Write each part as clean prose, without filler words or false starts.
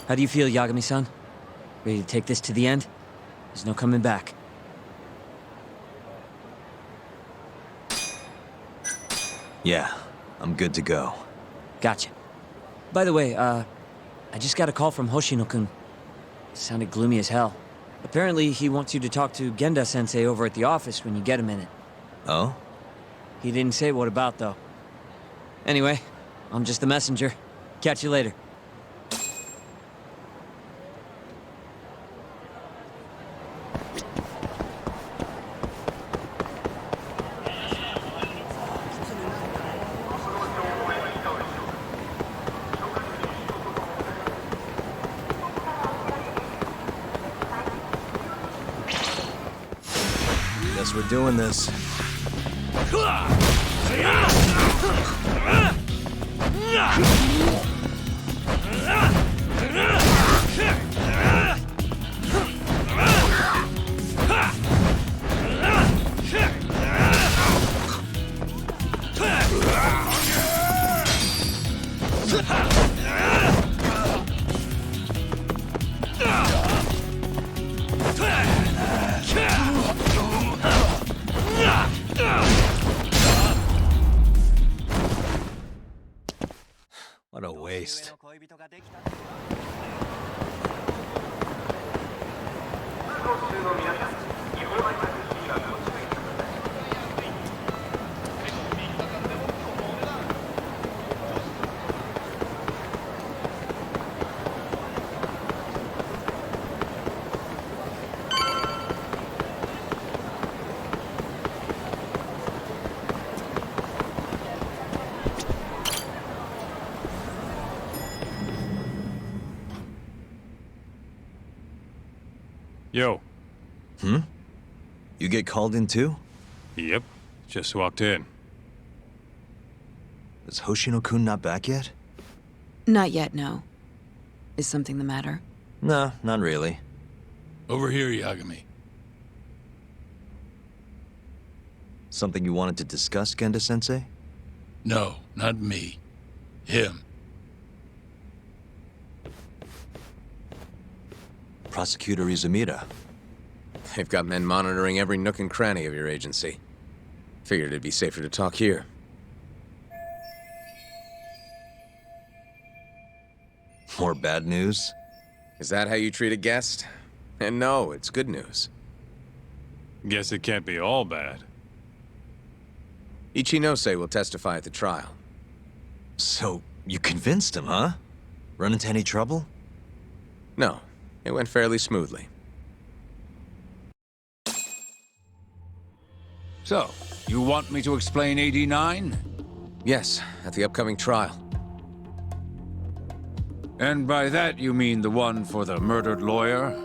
How do you feel, Yagami-san? Ready to take this to the end? There's no coming back. Yeah, I'm good to go. Gotcha. By the way, I just got a call from Hoshino-kun. Sounded gloomy as hell. Apparently, he wants you to talk to Genda-sensei over at the office when you get a minute. Oh? He didn't say what about, though. Anyway, I'm just the messenger. Catch you later. Guess we're doing this. What a waste. Yo. You get called in too? Yep. Just walked in. Is Hoshino-kun not back yet? Not yet, no. Is something the matter? No, not really. Over here, Yagami. Something you wanted to discuss, Genda-sensei? No, not me. Him. Prosecutor Izumida. They've got men monitoring every nook and cranny of your agency. Figured it'd be safer to talk here. More bad news? Is that how you treat a guest? And no, it's good news. Guess it can't be all bad. Ichinose will testify at the trial. So, you convinced him, huh? Run into any trouble? No, it went fairly smoothly. So, you want me to explain 89? Yes, at the upcoming trial. And by that you mean the one for the murdered lawyer?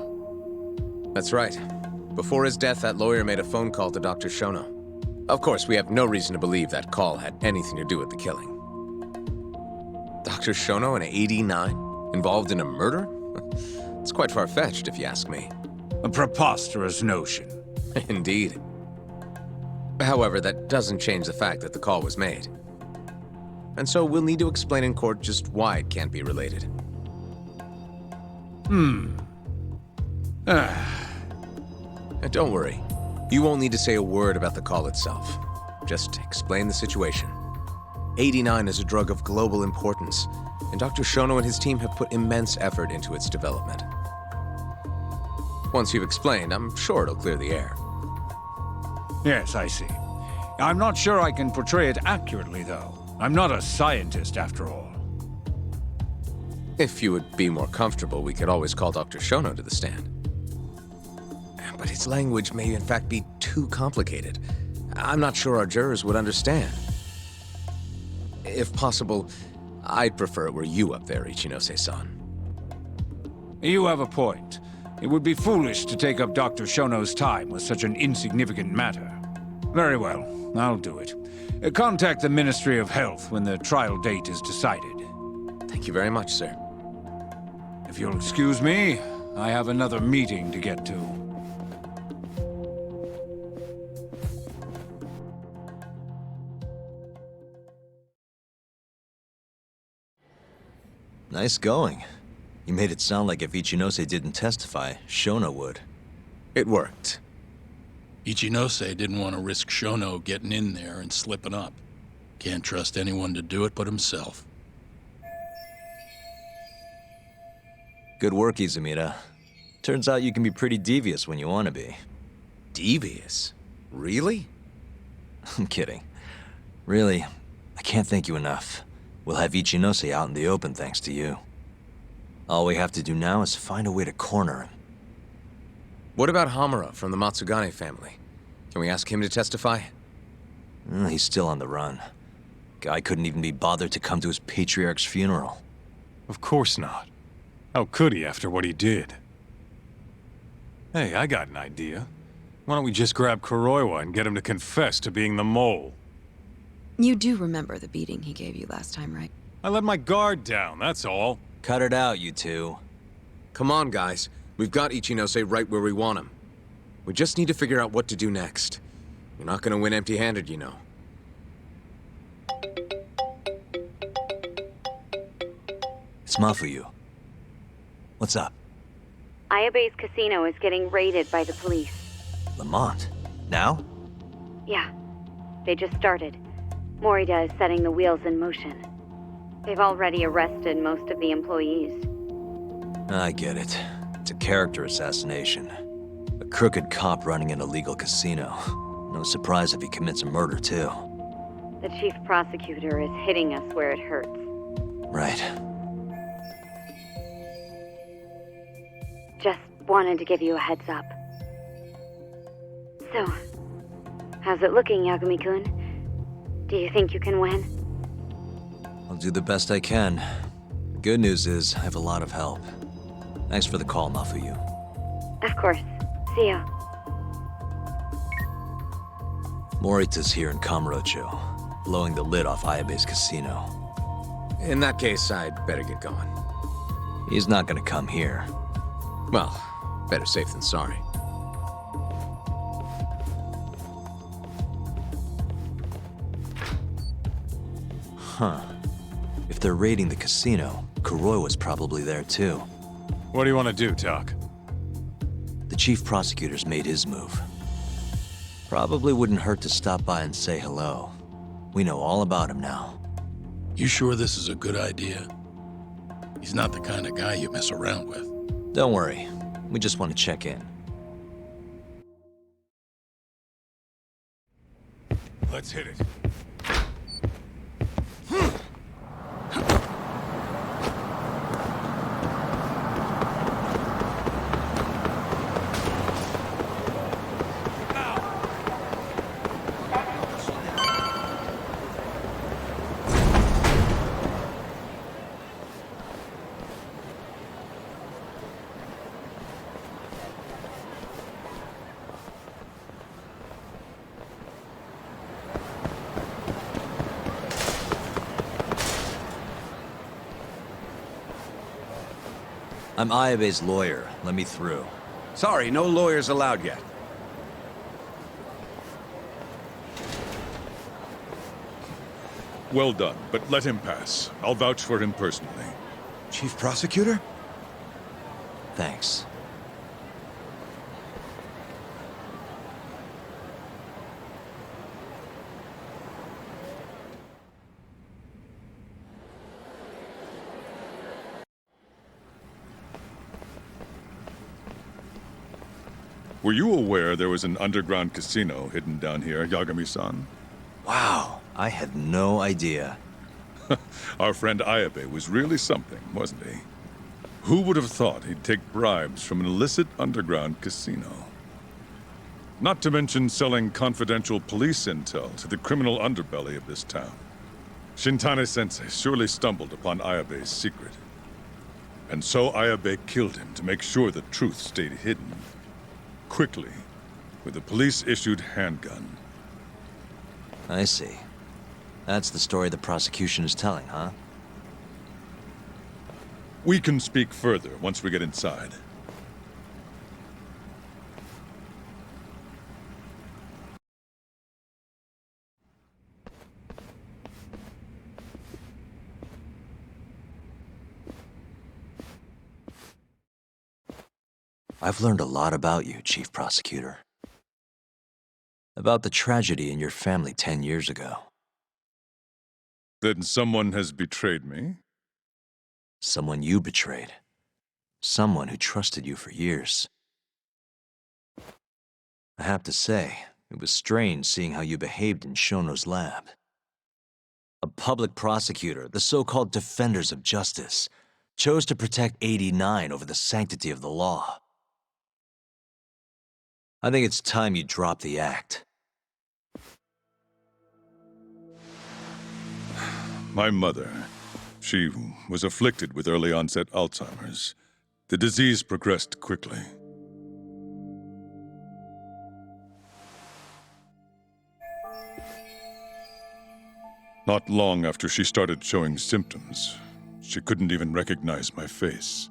That's right. Before his death, that lawyer made a phone call to Dr. Shono. Of course, we have no reason to believe that call had anything to do with the killing. Dr. Shono in 89? Involved in a murder? It's quite far-fetched, if you ask me. A preposterous notion. Indeed. However, that doesn't change the fact that the call was made. And so we'll need to explain in court just why it can't be related. And don't worry. You won't need to say a word about the call itself. Just explain the situation. 89 is a drug of global importance, and Dr. Shono and his team have put immense effort into its development. Once you've explained, I'm sure it'll clear the air. Yes, I see. I'm not sure I can portray it accurately, though. I'm not a scientist, after all. If you would be more comfortable, we could always call Dr. Shono to the stand. But his language may in fact be too complicated. I'm not sure our jurors would understand. If possible, I'd prefer it were you up there, Ichinose-san. You have a point. It would be foolish to take up Dr. Shono's time with such an insignificant matter. Very well, I'll do it. Contact the Ministry of Health when the trial date is decided. Thank you very much, sir. If you'll excuse me, I have another meeting to get to. Nice going. You made it sound like if Ichinose didn't testify, Shono would. It worked. Ichinose didn't want to risk Shono getting in there and slipping up. Can't trust anyone to do it but himself. Good work, Izumida. Turns out you can be pretty devious when you want to be. Devious? Really? I'm kidding. Really, I can't thank you enough. We'll have Ichinose out in the open thanks to you. All we have to do now is find a way to corner him. What about Hamura from the Matsugane family? Can we ask him to testify? He's still on the run. Guy couldn't even be bothered to come to his patriarch's funeral. Of course not. How could he after what he did? Hey, I got an idea. Why don't we just grab Kuroiwa and get him to confess to being the mole? You do remember the beating he gave you last time, right? I let my guard down, that's all. Cut it out, you two. Come on, guys. We've got Ichinose right where we want him. We just need to figure out what to do next. You're not gonna win empty-handed, you know. It's Mafuyu. What's up? Ayabe's casino is getting raided by the police. Lamont? Now? Yeah, they just started. Morita is setting the wheels in motion. They've already arrested most of the employees. I get it. It's a character assassination. A crooked cop running an illegal casino. No surprise if he commits a murder, too. The chief prosecutor is hitting us where it hurts. Right. Just wanted to give you a heads up. So, how's it looking, Yagami-kun? Do you think you can win? I'll do the best I can. The good news is, I have a lot of help. Thanks for the call, Mafuyu. Of course. See ya. Morita's here in Kamurocho, blowing the lid off Ayabe's casino. In that case, I'd better get going. He's not gonna come here. Well, better safe than sorry. Huh. If they're raiding the casino, Kuroiwa's probably there too. What do you want to do, Doc? The chief prosecutor's made his move. Probably wouldn't hurt to stop by and say hello. We know all about him now. You sure this is a good idea? He's not the kind of guy you mess around with. Don't worry. We just want to check in. Let's hit it. I'm Ayabe's lawyer. Let me through. Sorry, no lawyers allowed yet. Well done, but let him pass. I'll vouch for him personally. Chief Prosecutor? Thanks. Were you aware there was an underground casino hidden down here, Yagami-san? Wow, I had no idea. Our friend Ayabe was really something, wasn't he? Who would have thought he'd take bribes from an illicit underground casino? Not to mention selling confidential police intel to the criminal underbelly of this town. Shintane-sensei surely stumbled upon Ayabe's secret. And so Ayabe killed him to make sure the truth stayed hidden. Quickly, with a police-issued handgun. I see. That's the story the prosecution is telling, huh? We can speak further once we get inside. I've learned a lot about you, Chief Prosecutor. About the tragedy in your family 10 years ago. Then someone has betrayed me? Someone you betrayed. Someone who trusted you for years. I have to say, it was strange seeing how you behaved in Shono's lab. A public prosecutor, the so-called defenders of justice, chose to protect 89 over the sanctity of the law. I think it's time you drop the act. My mother, she was afflicted with early onset Alzheimer's. The disease progressed quickly. Not long after she started showing symptoms, she couldn't even recognize my face.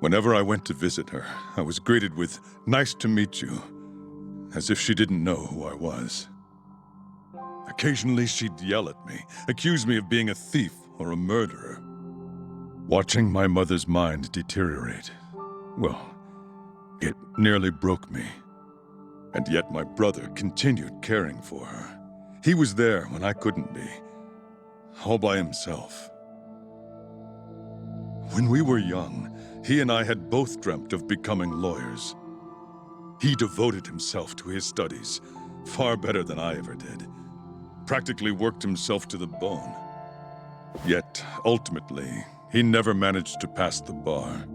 Whenever I went to visit her, I was greeted with, "Nice to meet you," as if she didn't know who I was. Occasionally, she'd yell at me, accuse me of being a thief or a murderer. Watching my mother's mind deteriorate, well, it nearly broke me. And yet my brother continued caring for her. He was there when I couldn't be, all by himself. When we were young, he and I had both dreamt of becoming lawyers. He devoted himself to his studies, far better than I ever did. Practically worked himself to the bone. Yet, ultimately, he never managed to pass the bar.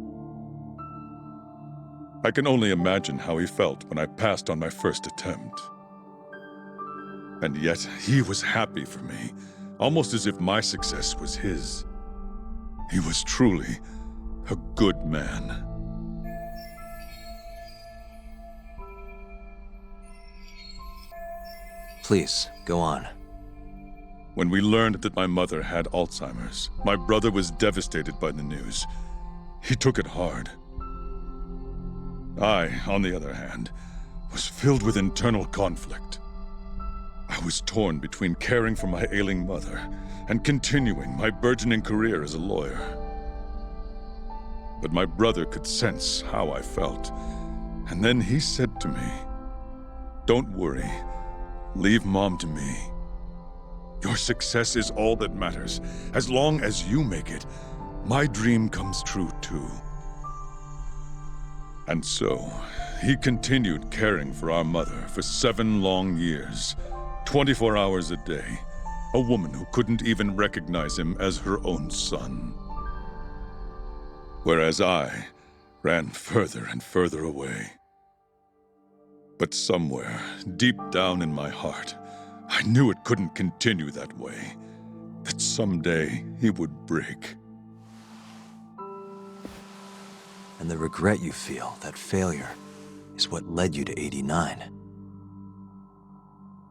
I can only imagine how he felt when I passed on my first attempt. And yet, he was happy for me, almost as if my success was his. He was truly a good man. Please, go on. When we learned that my mother had Alzheimer's, my brother was devastated by the news. He took it hard. I, on the other hand, was filled with internal conflict. I was torn between caring for my ailing mother and continuing my burgeoning career as a lawyer. But my brother could sense how I felt, and then he said to me, "Don't worry, leave Mom to me. Your success is all that matters. As long as you make it, my dream comes true too." And so, he continued caring for our mother for 7 long years, 24 hours a day, a woman who couldn't even recognize him as her own son. Whereas I ran further and further away. But somewhere, deep down in my heart, I knew it couldn't continue that way, that someday he would break. And the regret you feel, that failure, is what led you to 89.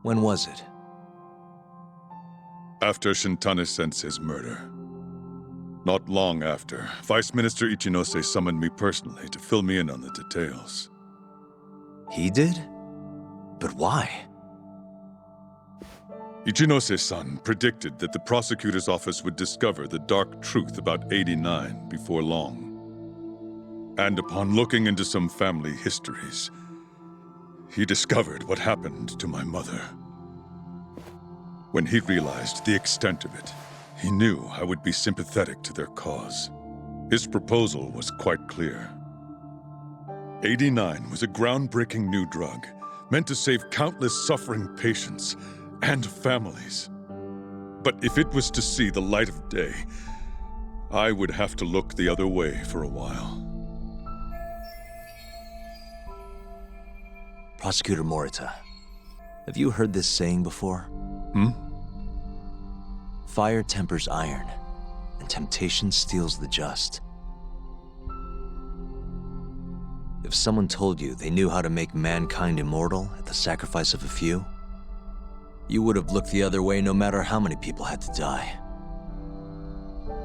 When was it? After Shintane-sensei's murder. Not long after, Vice Minister Ichinose summoned me personally to fill me in on the details. He did? But why? Ichinose-san predicted that the prosecutor's office would discover the dark truth about 89 before long. And upon looking into some family histories, he discovered what happened to my mother. When he realized the extent of it, he knew I would be sympathetic to their cause. His proposal was quite clear. 89 was a groundbreaking new drug, meant to save countless suffering patients and families. But if it was to see the light of day, I would have to look the other way for a while. Prosecutor Morita, have you heard this saying before? Fire tempers iron, and temptation steals the just. If someone told you they knew how to make mankind immortal at the sacrifice of a few, you would have looked the other way no matter how many people had to die.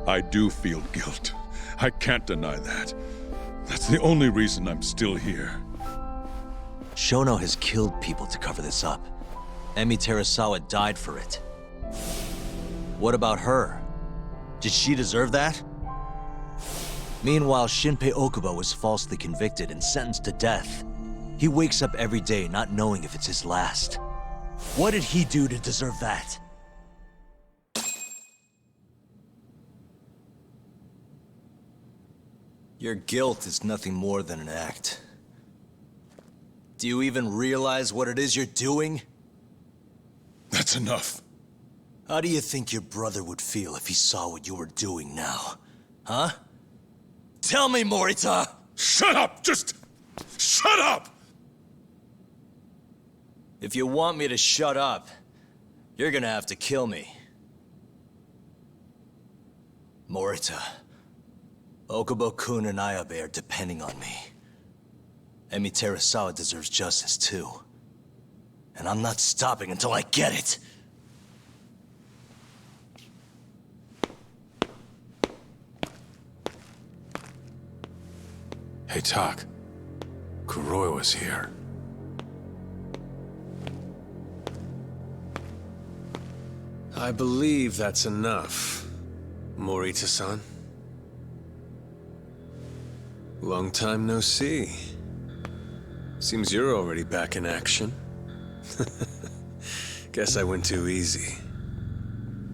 I do feel guilt. I can't deny that. That's the only reason I'm still here. Shono has killed people to cover this up. Emi Terasawa died for it. What about her? Did she deserve that? Meanwhile, Shinpei Okubo was falsely convicted and sentenced to death. He wakes up every day not knowing if it's his last. What did he do to deserve that? Your guilt is nothing more than an act. Do you even realize what it is you're doing? That's enough. How do you think your brother would feel if he saw what you were doing now? Huh? Tell me, Morita! Shut up! Just shut up! If you want me to shut up, you're gonna have to kill me. Morita, Okubo-kun and Ayabe are depending on me. Emi Terasawa deserves justice too. And I'm not stopping until I get it. Hey, Tak. Kuroiwa's here. I believe that's enough, Morita-san. Long time no see. Seems you're already back in action. Guess I went too easy.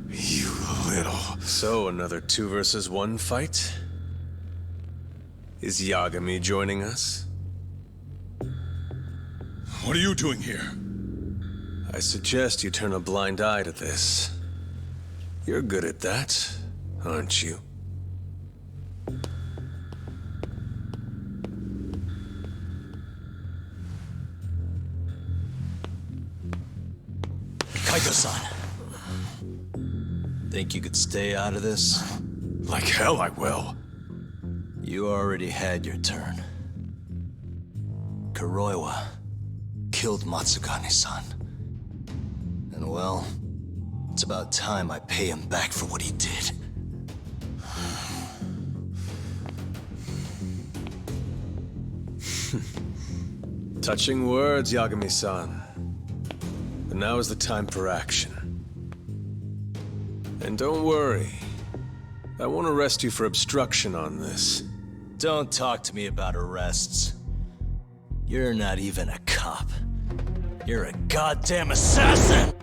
You little... So, another 2 versus 1 fight? Is Yagami joining us? What are you doing here? I suggest you turn a blind eye to this. You're good at that, aren't you? Kaito-san. Think you could stay out of this? Like hell I will. You already had your turn. Kuroiwa killed Matsugane-san. And well, it's about time I pay him back for what he did. Touching words, Yagami-san. But now is the time for action. And don't worry. I won't arrest you for obstruction on this. Don't talk to me about arrests. You're not even a cop. You're a goddamn assassin!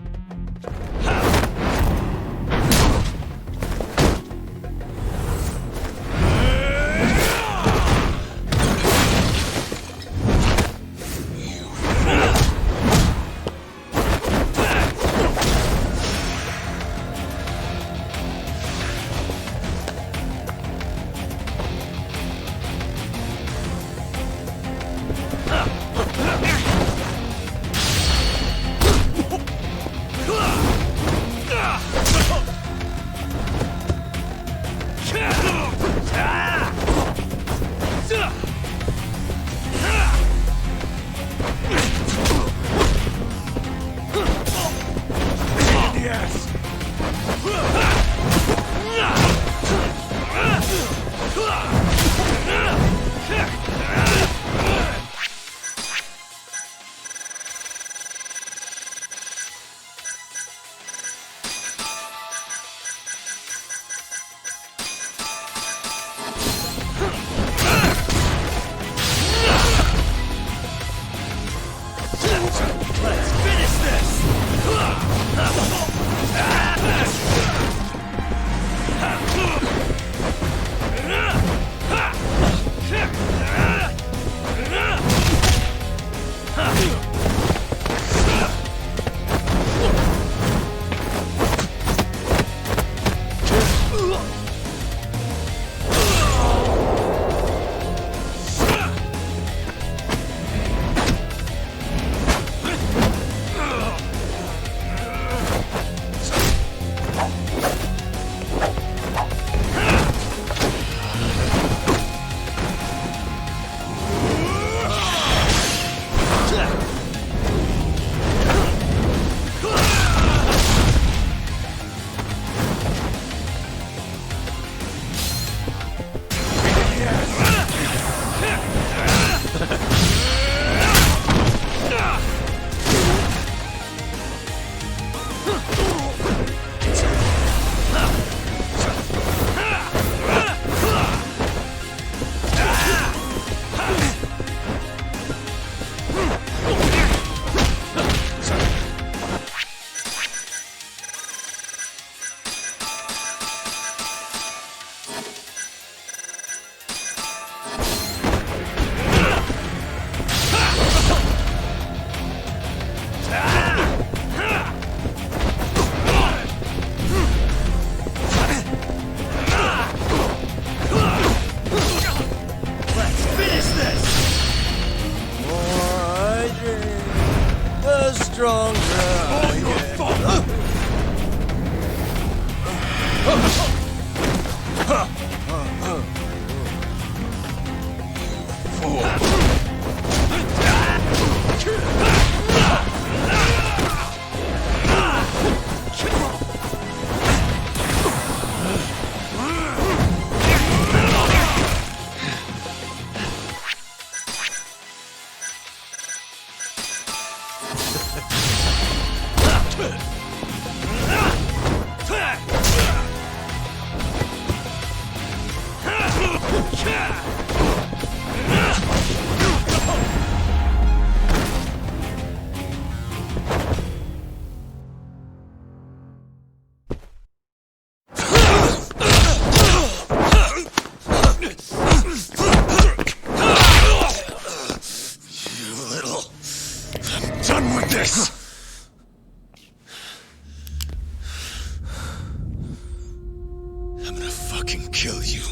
I'm gonna fucking kill you.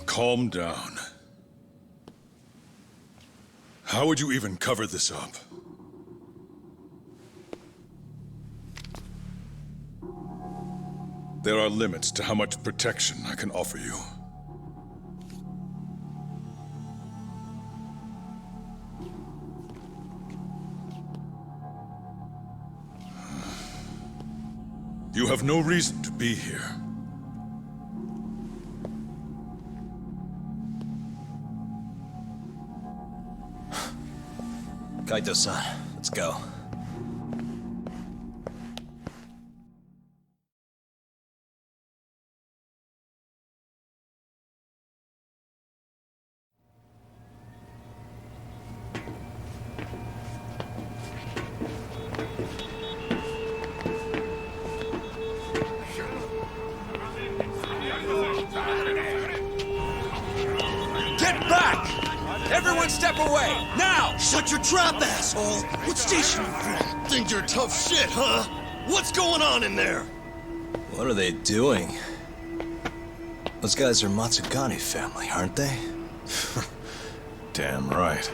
Calm down. How would you even cover this up? There are limits to how much protection I can offer you. You have no reason to be here. Kaito-san, let's go. Get back! Everyone step away! Now! Shut your trap, asshole! What station you from? Think you're tough shit, huh? What's going on in there? What are they doing? Those guys are Matsugane family, aren't they? Damn right.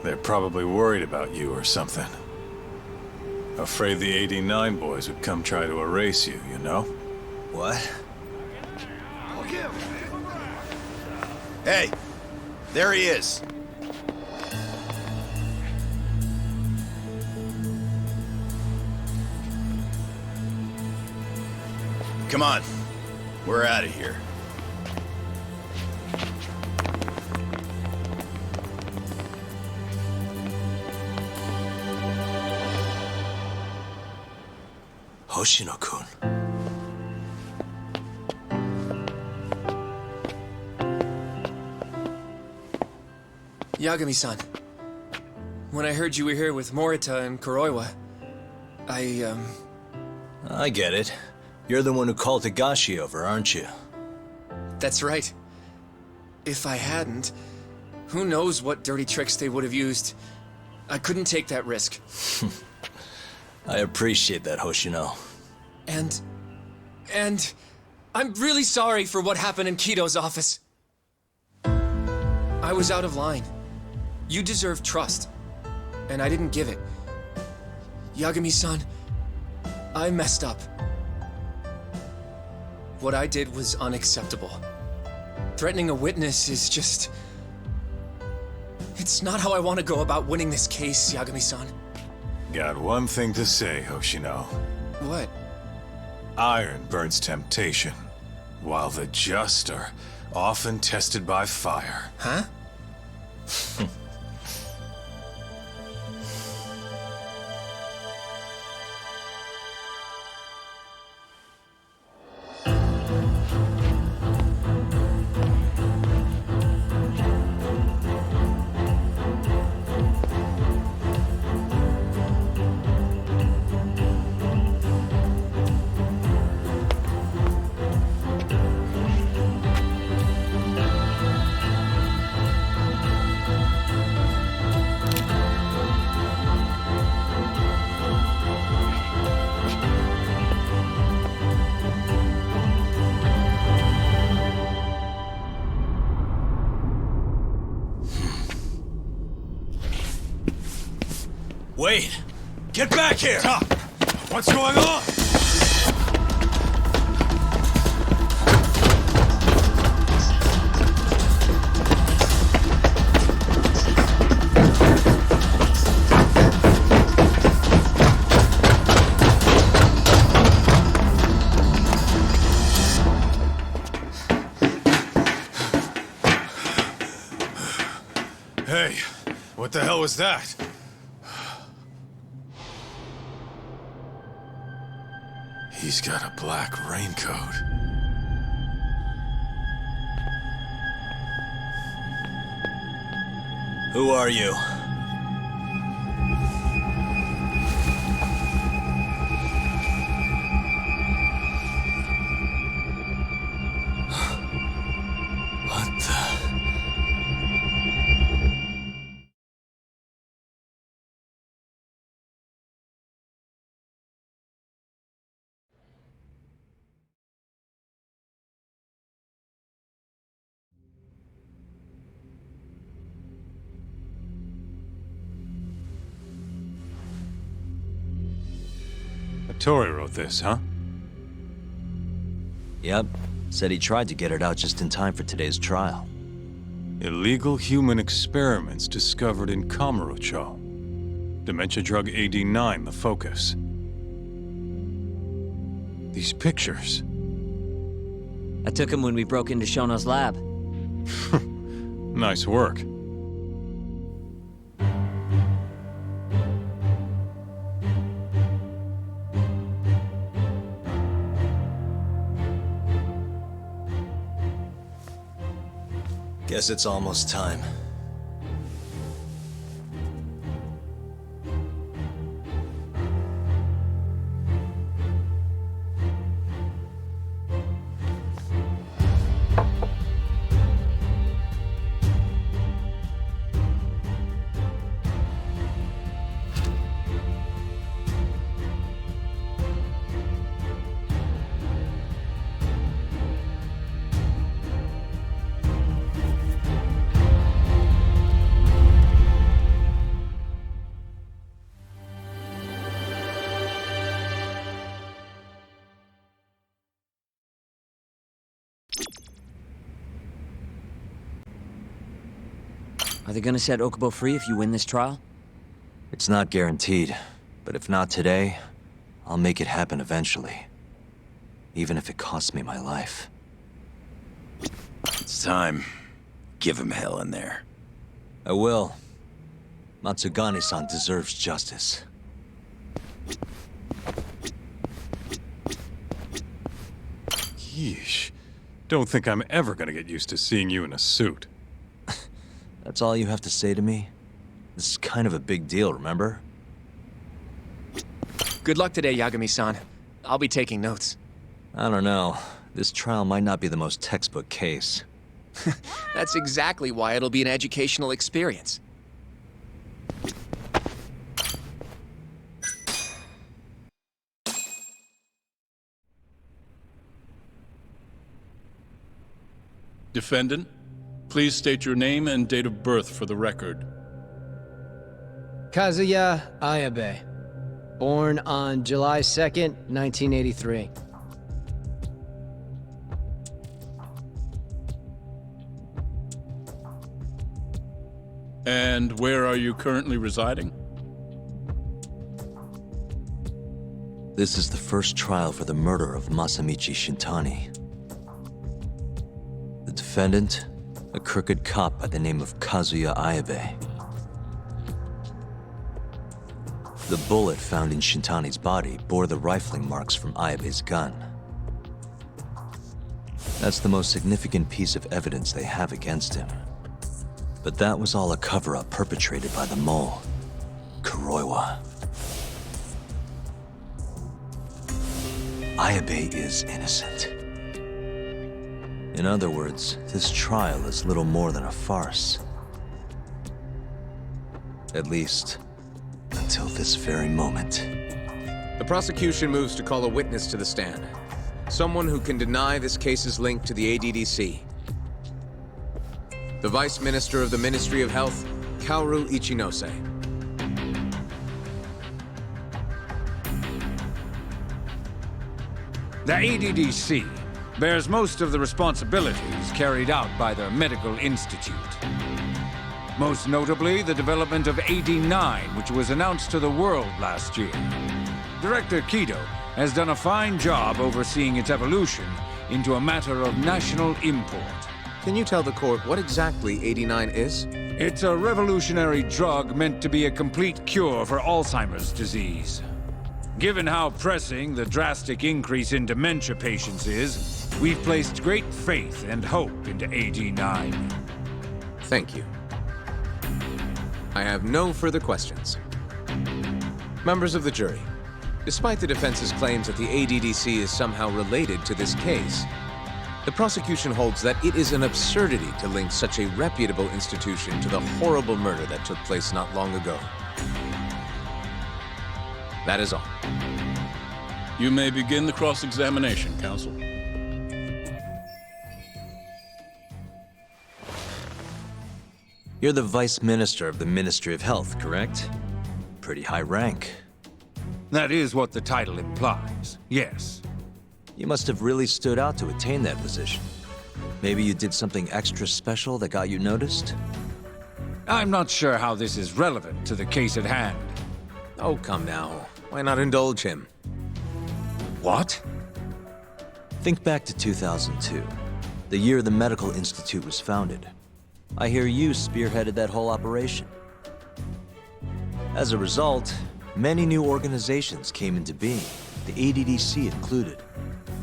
They're probably worried about you or something. Afraid the 89 boys would come try to erase you, you know? What? Hey! There he is! Come on. We're out of here. Hoshino-kun. Yagami-san. When I heard you were here with Morita and Kuroiwa, I get it. You're the one who called Higashi over, aren't you? That's right. If I hadn't, who knows what dirty tricks they would have used. I couldn't take that risk. I appreciate that, Hoshino. And I'm really sorry for what happened in Kito's office. I was out of line. You deserve trust, and I didn't give it. Yagami-san, I messed up. What I did was unacceptable. Threatening a witness is just... It's not how I want to go about winning this case, Yagami-san. Got one thing to say, Hoshino. What? Iron burns temptation, while the just are often tested by fire. Huh? Wait! Get back here! What's going on? Hey, what the hell was that? He's got a black raincoat. Who are you? What the... Tori wrote this, huh? Yep. Said he tried to get it out just in time for today's trial. Illegal human experiments discovered in Kamurocho. Dementia drug AD9, the focus. These pictures. I took him when we broke into Shono's lab. Nice work. Guess it's almost time. Are they gonna set Okubo free if you win this trial? It's not guaranteed, but if not today, I'll make it happen eventually. Even if it costs me my life. It's time. Give him hell in there. I will. Matsugane-san deserves justice. Yeesh. Don't think I'm ever gonna get used to seeing you in a suit. That's all you have to say to me? This is kind of a big deal, remember? Good luck today, Yagami-san. I'll be taking notes. I don't know. This trial might not be the most textbook case. That's exactly why it'll be an educational experience. Defendant, please state your name and date of birth for the record. Kazuya Ayabe. Born on July 2nd, 1983. And where are you currently residing? This is the first trial for the murder of Masamichi Shintani. The defendant, a crooked cop by the name of Kazuya Ayabe. The bullet found in Shintani's body bore the rifling marks from Ayabe's gun. That's the most significant piece of evidence they have against him. But that was all a cover-up perpetrated by the mole, Kuroiwa. Ayabe is innocent. In other words, this trial is little more than a farce. At least, until this very moment. The prosecution moves to call a witness to the stand. Someone who can deny this case's link to the ADDC. The Vice Minister of the Ministry of Health, Kaoru Ichinose. The ADDC bears most of the responsibilities carried out by the Medical Institute. Most notably, the development of AD9, which was announced to the world last year. Director Kido has done a fine job overseeing its evolution into a matter of national import. can you tell the court what exactly 89 is? It's a revolutionary drug meant to be a complete cure for Alzheimer's disease. Given how pressing the drastic increase in dementia patients is, we've placed great faith and hope into 89. Thank you. I have no further questions. Members of the jury, despite the defense's claims that the ADDC is somehow related to this case, the prosecution holds that it is an absurdity to link such a reputable institution to the horrible murder that took place not long ago. That is all. You may begin the cross-examination, counsel. You're the Vice Minister of the Ministry of Health, correct? Pretty high rank. That is what the title implies, yes. You must have really stood out to attain that position. Maybe you did something extra special that got you noticed? I'm not sure how this is relevant to the case at hand. Oh, come now. Why not indulge him? What? Think back to 2002, the year the Medical Institute was founded. I hear you spearheaded that whole operation. As a result, many new organizations came into being, the ADDC included.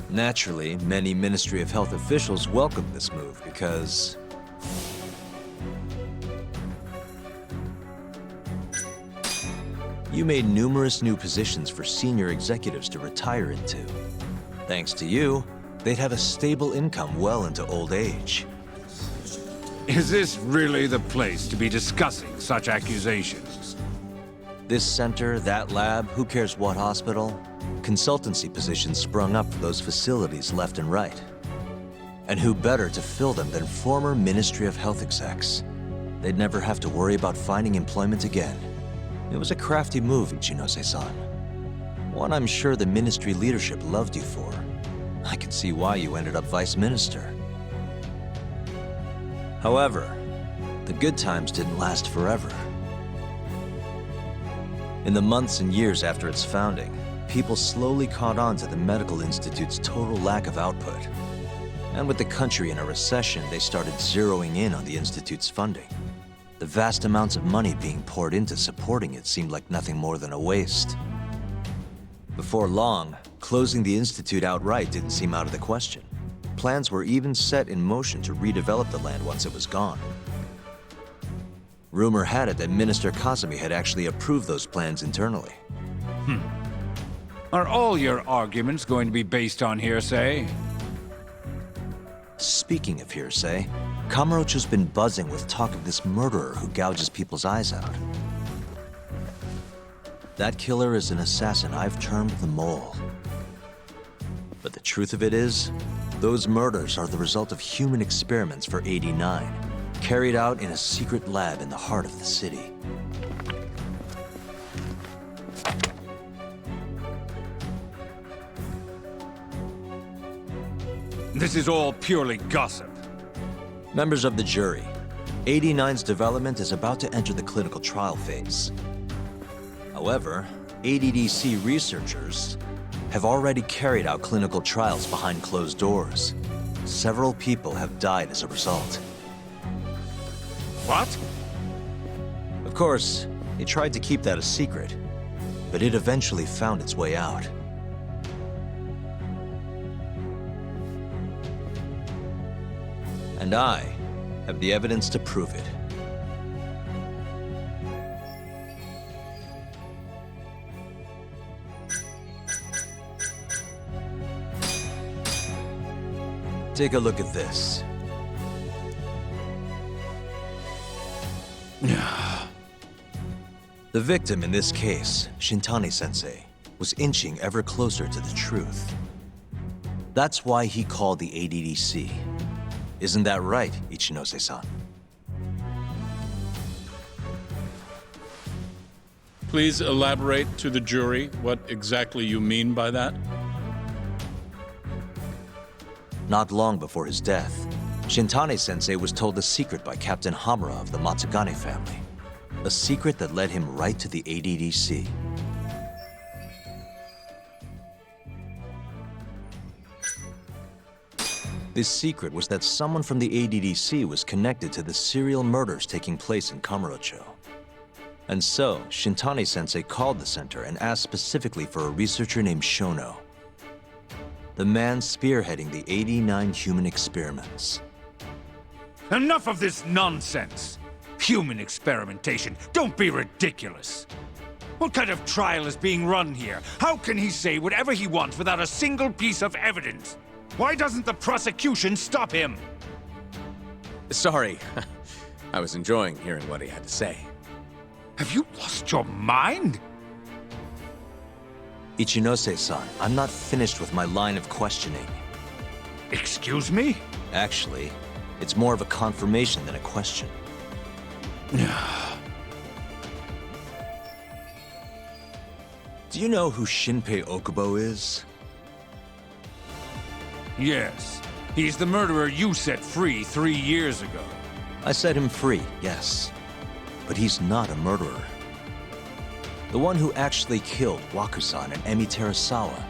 Naturally, many Ministry of Health officials welcomed this move because you made numerous new positions for senior executives to retire into. Thanks to you, they'd have a stable income well into old age. Is this really the place to be discussing such accusations? This center, that lab, who cares what hospital? Consultancy positions sprung up for those facilities left and right. And who better to fill them than former Ministry of Health execs? They'd never have to worry about finding employment again. It was a crafty move, Ichinose-san. One I'm sure the ministry leadership loved you for. I can see why you ended up vice minister. However, the good times didn't last forever. In the months and years after its founding, people slowly caught on to the Medical Institute's total lack of output. And with the country in a recession, they started zeroing in on the Institute's funding. The vast amounts of money being poured into supporting it seemed like nothing more than a waste. Before long, closing the Institute outright didn't seem out of the question. Plans were even set in motion to redevelop the land once it was gone. Rumor had it that Minister Kazumi had actually approved those plans internally. Are all your arguments going to be based on hearsay? Speaking of hearsay, Kamurocho's been buzzing with talk of this murderer who gouges people's eyes out. That killer is an assassin I've termed the Mole. But the truth of it is, those murders are the result of human experiments for 89, carried out in a secret lab in the heart of the city. This is all purely gossip. Members of the jury, 89's development is about to enter the clinical trial phase. However, ADDC researchers have already carried out clinical trials behind closed doors. Several people have died as a result. What? Of course, they tried to keep that a secret, but it eventually found its way out. And I have the evidence to prove it. Take a look at this. The victim in this case, Shintani-sensei, was inching ever closer to the truth. That's why he called the ADDC. Isn't that right, Ichinose-san? Please elaborate to the jury what exactly you mean by that. Not long before his death, Shintani-sensei was told a secret by Captain Hamura of the Matsugane family. A secret that led him right to the ADDC. The secret was that someone from the ADDC was connected to the serial murders taking place in Kamurocho. And so, Shintani-sensei called the center and asked specifically for a researcher named Shono, the man spearheading the 89 human experiments. Enough of this nonsense! Human experimentation. Don't be ridiculous. What kind of trial is being run here? How can he say whatever he wants without a single piece of evidence? Why doesn't the prosecution stop him? Sorry. I was enjoying hearing what he had to say. Have you lost your mind? Ichinose-san, I'm not finished with my line of questioning. Excuse me? Actually, it's more of a confirmation than a question. Do you know who Shinpei Okubo is? Yes. He's the murderer you set free 3 years ago. I set him free, yes. But he's not a murderer. The one who actually killed Wakusan and Emi Terasawa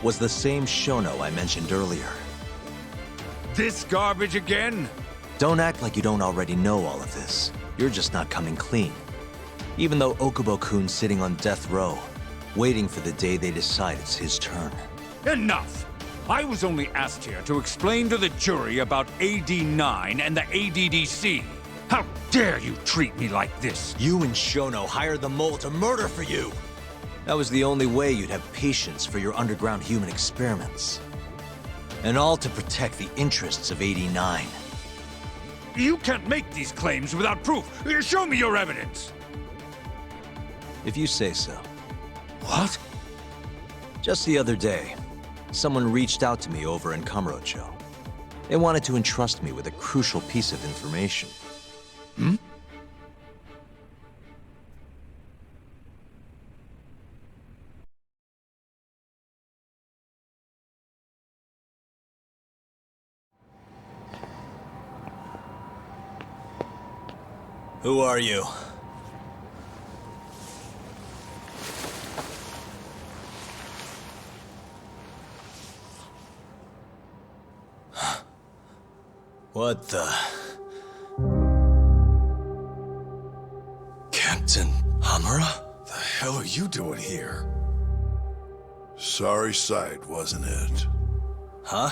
was the same Shono I mentioned earlier. This garbage again? Don't act like you don't already know all of this. You're just not coming clean. Even though Okubo-kun's sitting on death row, waiting for the day they decide it's his turn. Enough! I was only asked here to explain to the jury about AD9 and the ADDC. How dare you treat me like this? You and Shono hired the mole to murder for you! That was the only way you'd have patience for your underground human experiments. And all to protect the interests of 89. You can't make these claims without proof. Show me your evidence! If you say so. What? Just the other day, someone reached out to me over in Kamurocho. They wanted to entrust me with a crucial piece of information. Hmm? Who are you? What the... Captain Hamura? The hell are you doing here? Sorry sight, wasn't it? Huh?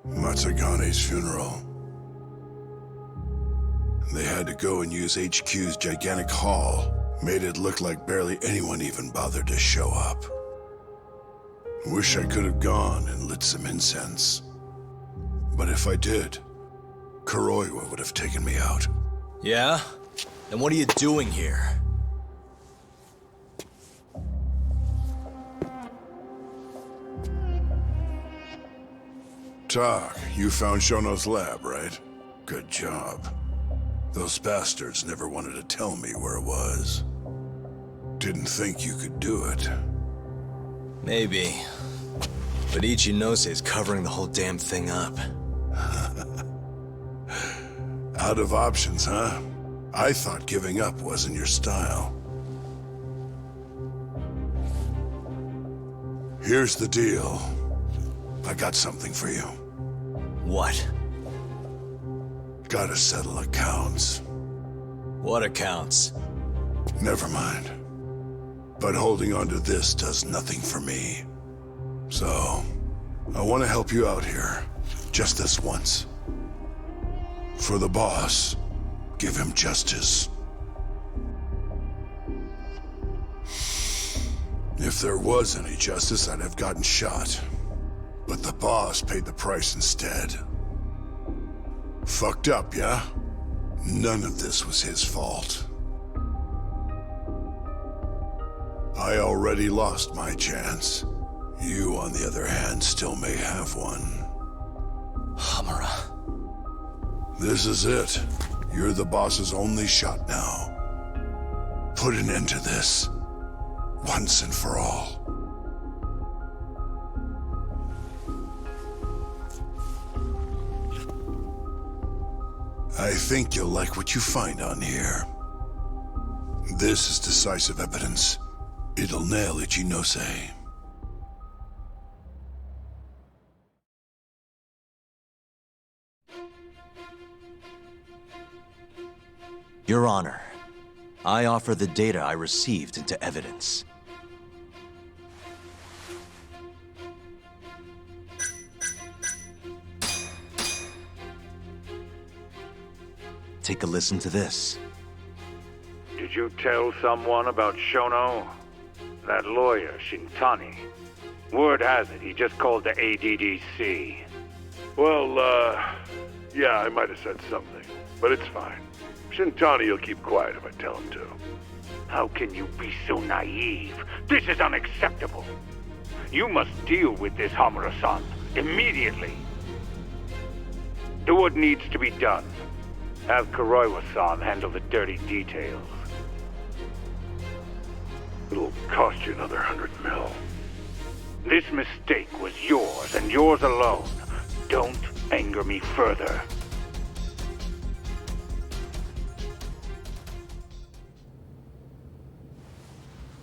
Matsugane's funeral. They had to go and use HQ's gigantic hall. Made it look like barely anyone even bothered to show up. Wish I could have gone and lit some incense. But if I did, Kuroiwa would have taken me out. Yeah? Then what are you doing here? Tak, you found Shono's lab, right? Good job. Those bastards never wanted to tell me where it was. Didn't think you could do it. Maybe. But Ichinose covering the whole damn thing up. Out of options, huh? I thought giving up wasn't your style. Here's the deal. I got something for you. What? Gotta settle accounts. What accounts? Never mind. But holding on to this does nothing for me. So, I want to help you out here. Just this once. For the boss, give him justice. If there was any justice, I'd have gotten shot. But the boss paid the price instead. Fucked up, yeah? None of this was his fault. I already lost my chance. You, on the other hand, still may have one. Hamura. This is it. You're the boss's only shot now. Put an end to this. Once and for all. I think you'll like what you find on here. This is decisive evidence. It'll nail Ichinose. Your Honor, I offer the data I received into evidence. Take a listen to this. Did you tell someone about Shono? That lawyer, Shintani. Word has it, he just called the ADDC. Well, yeah, I might have said something, but it's fine. Shintani will keep quiet if I tell him to. How can you be so naive? This is unacceptable. You must deal with this Hamura-san immediately. Do what needs to be done. Have Kuroiwa-san handle the dirty details. It'll cost you another 100 mil. This mistake was yours and yours alone. Don't anger me further.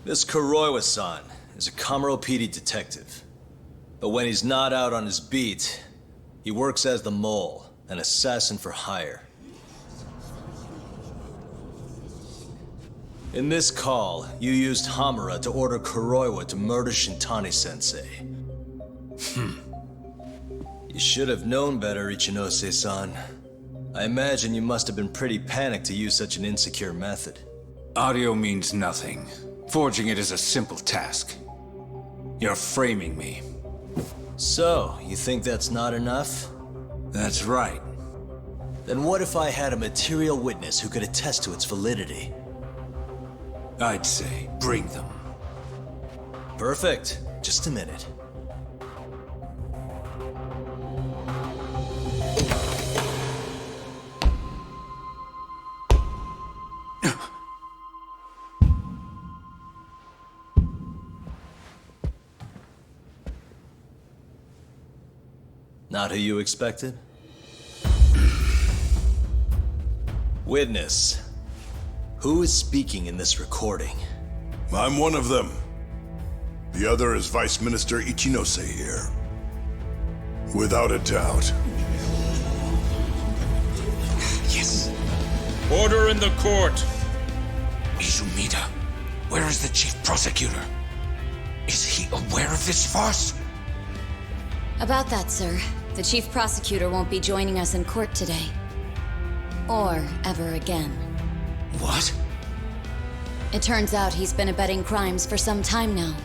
This Kuroiwa-san is a Kamuro PD detective. But when he's not out on his beat, he works as the mole, an assassin for hire. In this call, you used Hamura to order Kuroiwa to murder Shintani-sensei. You should have known better, Ichinose-san. I imagine you must have been pretty panicked to use such an insecure method. Audio means nothing. Forging it is a simple task. You're framing me. So, you think that's not enough? That's right. Then what if I had a material witness who could attest to its validity? I'd say, bring them. Perfect. Just a minute. Not who you expected? Witness. Who is speaking in this recording? I'm one of them. The other is Vice Minister Ichinose here. Without a doubt. Yes. Order in the court. Izumida, where is the chief prosecutor? Is he aware of this farce? About that, sir. The chief prosecutor won't be joining us in court today. Or ever again. What? It turns out he's been abetting crimes for some time now.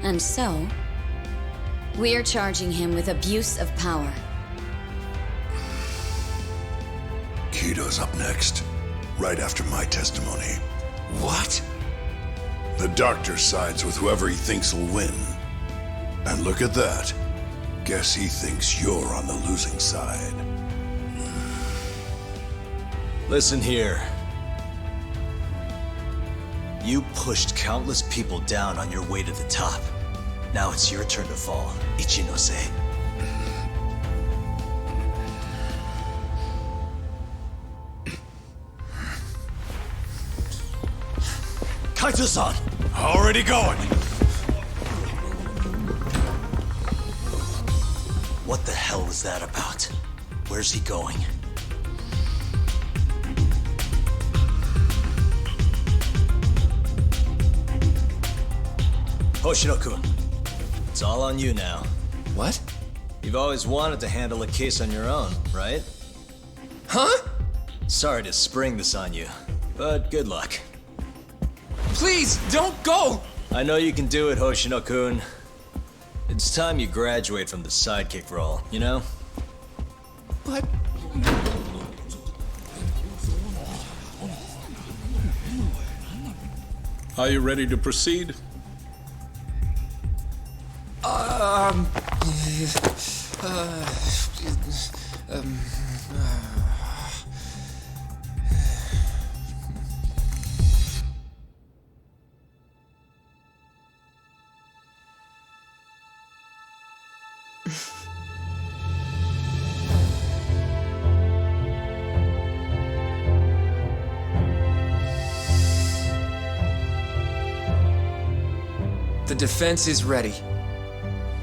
And so, we're charging him with abuse of power. Kito's up next, right after my testimony. What? The doctor sides with whoever he thinks will win. And look at that. Guess he thinks you're on the losing side. Listen here. You pushed countless people down on your way to the top. Now it's your turn to fall, Ichinose. Kaito-san! Already going! What the hell was that about? Where's he going? Hoshino-kun, it's all on you now. What? You've always wanted to handle a case on your own, right? Huh? Sorry to spring this on you, but good luck. Please, don't go! I know you can do it, Hoshino-kun. It's time you graduate from the sidekick role, you know? But... Are you ready to proceed? The defense is ready,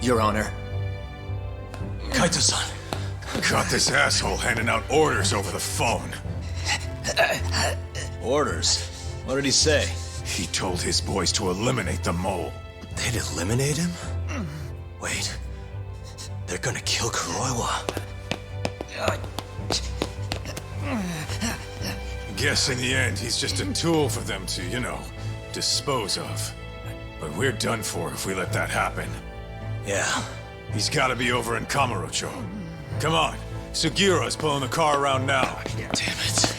Your Honor. Kaito-san. Got this asshole handing out orders over the phone. Orders? What did he say? He told his boys to eliminate the mole. They'd eliminate him? Wait. They're gonna kill Kuroiwa. Guess in the end, he's just a tool for them to, you know, dispose of. But we're done for if we let that happen. Yeah. He's gotta be over in Kamurocho. Come on. Sugiura's pulling the car around now. Damn it.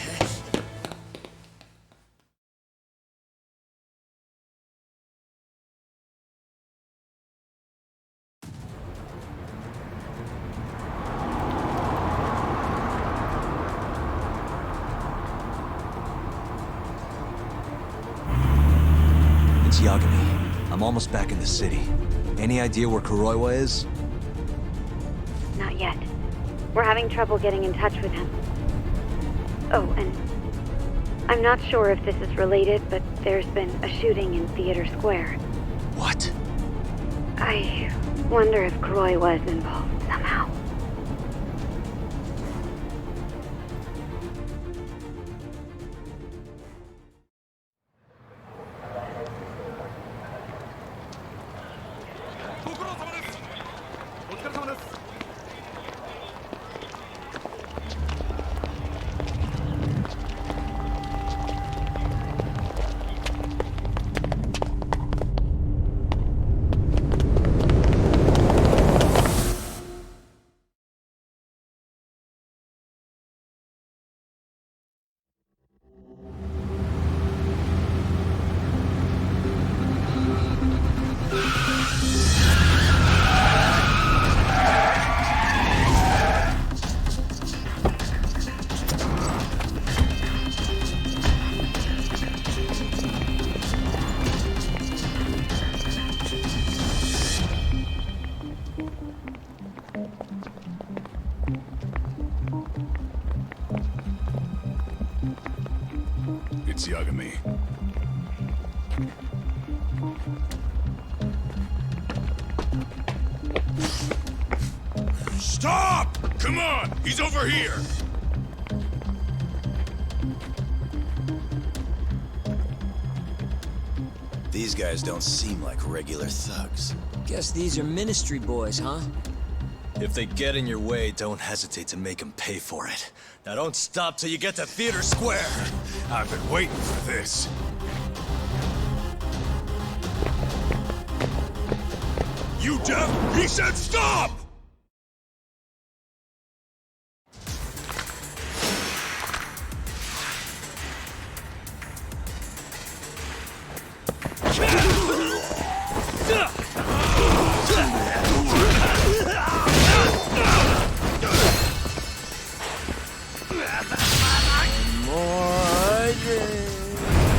It's Yagami. I'm almost back in the city. Any idea where Kuroiwa is? Not yet. We're having trouble getting in touch with him. Oh, and I'm not sure if this is related, but there's been a shooting in Theater Square. What? I wonder if Kuroiwa is involved somehow. It's Yagami. Stop! Come on! He's over here! These guys don't seem like regular thugs. Guess these are ministry boys, huh? If they get in your way, don't hesitate to make them pay for it. Now don't stop till you get to Theater Square! I've been waiting for this. You deaf? He said stop!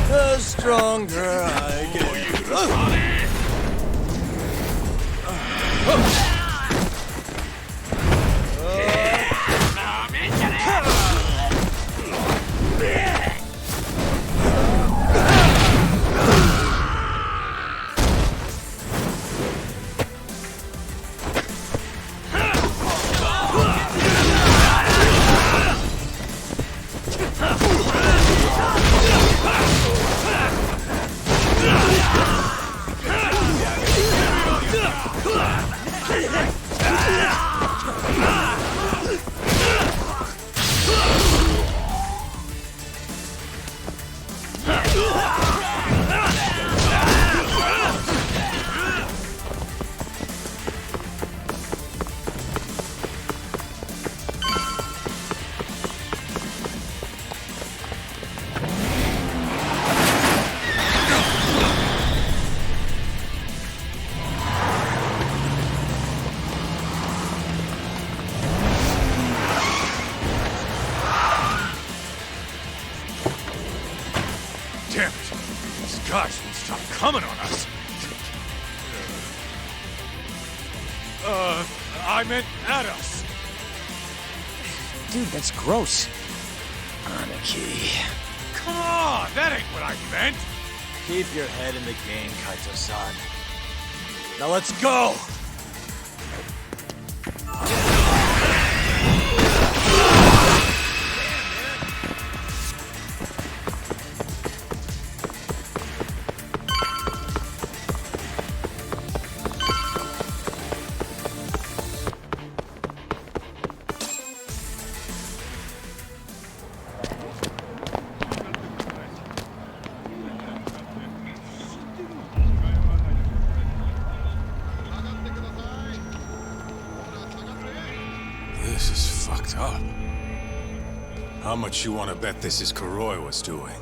The stronger I get. Damn it! These guys won't stop coming on us. I meant at us. Dude, that's gross. Anarchy. Come on, that ain't what I meant. Keep your head in the game, Kaito-san. Now let's go! This is fucked up. How much you want to bet this is Kuroiwa's doing?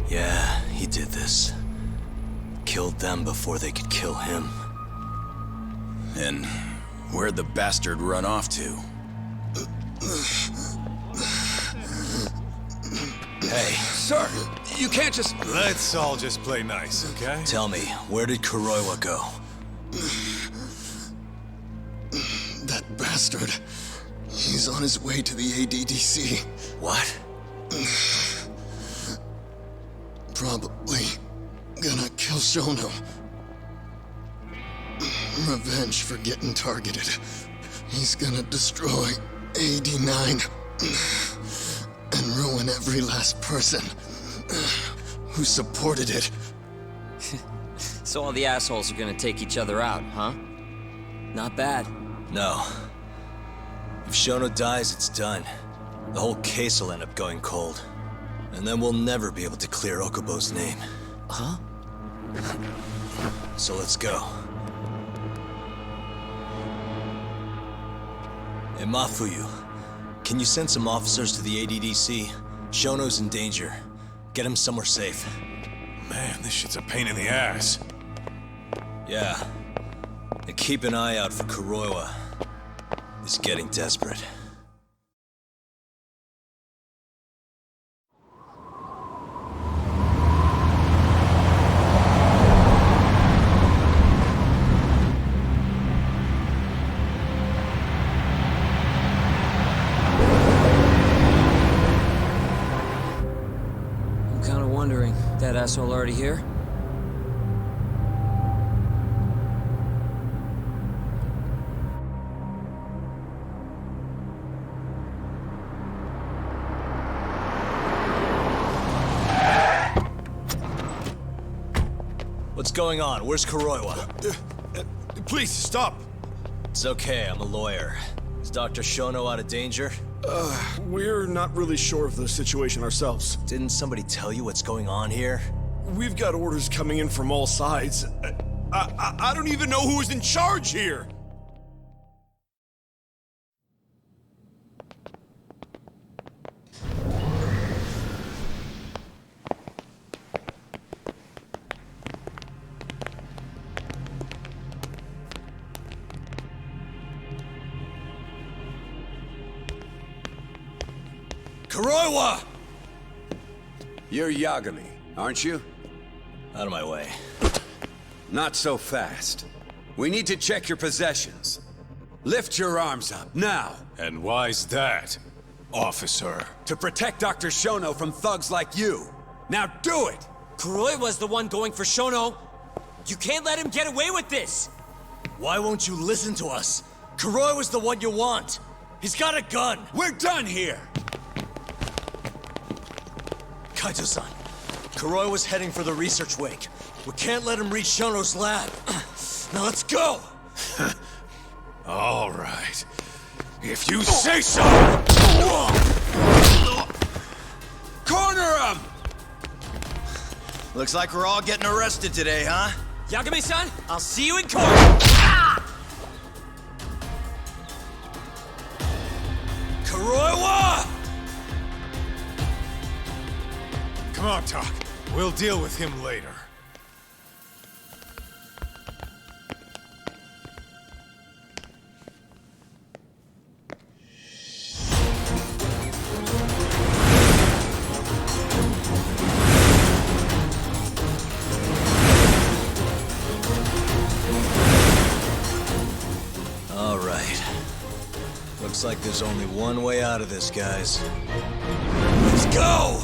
Yeah, he did this. Killed them before they could kill him. And where'd the bastard run off to? Hey. Sir, you can't just... Let's all just play nice, okay? Tell me, where did Kuroiwa go? That bastard. He's on his way to the ADDC. What? Probably gonna kill Shono. Revenge for getting targeted. He's gonna destroy AD9 and ruin every last person who supported it. So all the assholes are gonna take each other out, huh? Not bad. No. If Shono dies, it's done. The whole case will end up going cold. And then we'll never be able to clear Okubo's name. Huh? So let's go. Hey, Mafuyu, can you send some officers to the ADDC? Shono's in danger. Get him somewhere safe. Man, this shit's a pain in the ass. Yeah. And keep an eye out for Kuroiwa. He's getting desperate. I'm kinda wondering, that asshole already here? What's going on? Where's Kuroiwa? Please, stop! It's okay, I'm a lawyer. Is Dr. Shono out of danger? We're not really sure of the situation ourselves. Didn't somebody tell you what's going on here? We've got orders coming in from all sides. I don't even know who's in charge here! Kuroiwa! You're Yagami, aren't you? Out of my way. Not so fast. We need to check your possessions. Lift your arms up, now! And why's that, officer? To protect Dr. Shono from thugs like you. Now do it! Kuroiwa's the one going for Shono! You can't let him get away with this! Why won't you listen to us? Kuroiwa's the one you want. He's got a gun. We're done here! Kaito-san, Kuroiwa's heading for the research wake. We can't let him reach Shono's lab. Now let's go! All right. If you say so! Corner him! Looks like we're all getting arrested today, huh? Yagami-san, I'll see you in court! Kuroiwa! Come on, Talk. We'll deal with him later. All right. Looks like there's only one way out of this, guys. Let's go!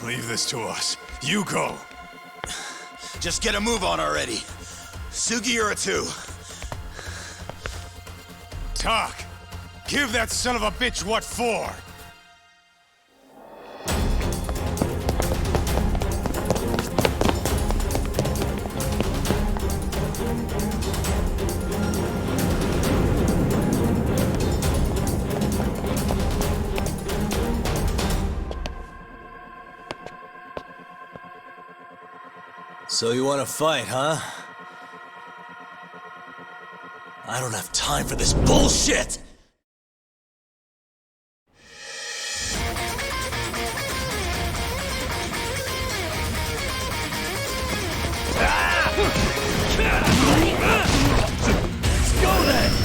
Leave this to us. You go. Just get a move on already. Sugiura-2. Talk. Give that son of a bitch what for. So you want to fight, huh? I don't have time for this bullshit! Let's go then!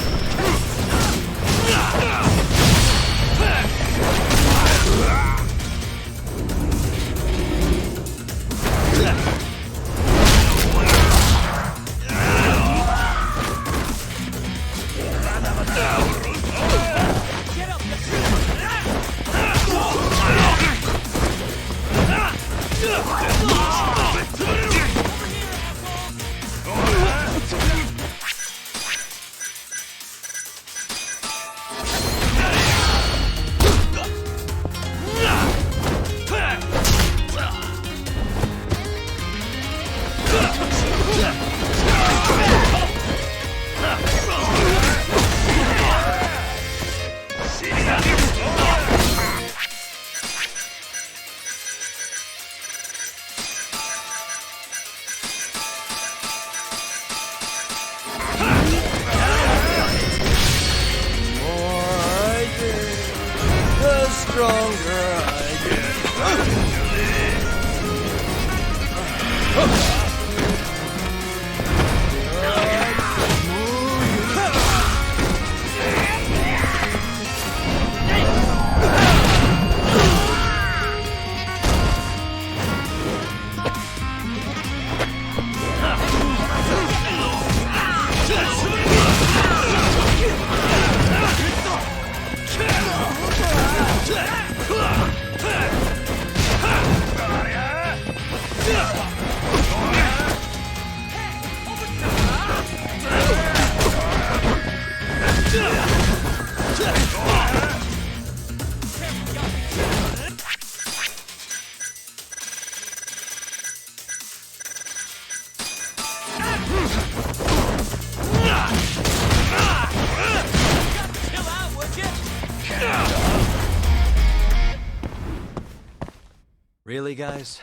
Really, guys?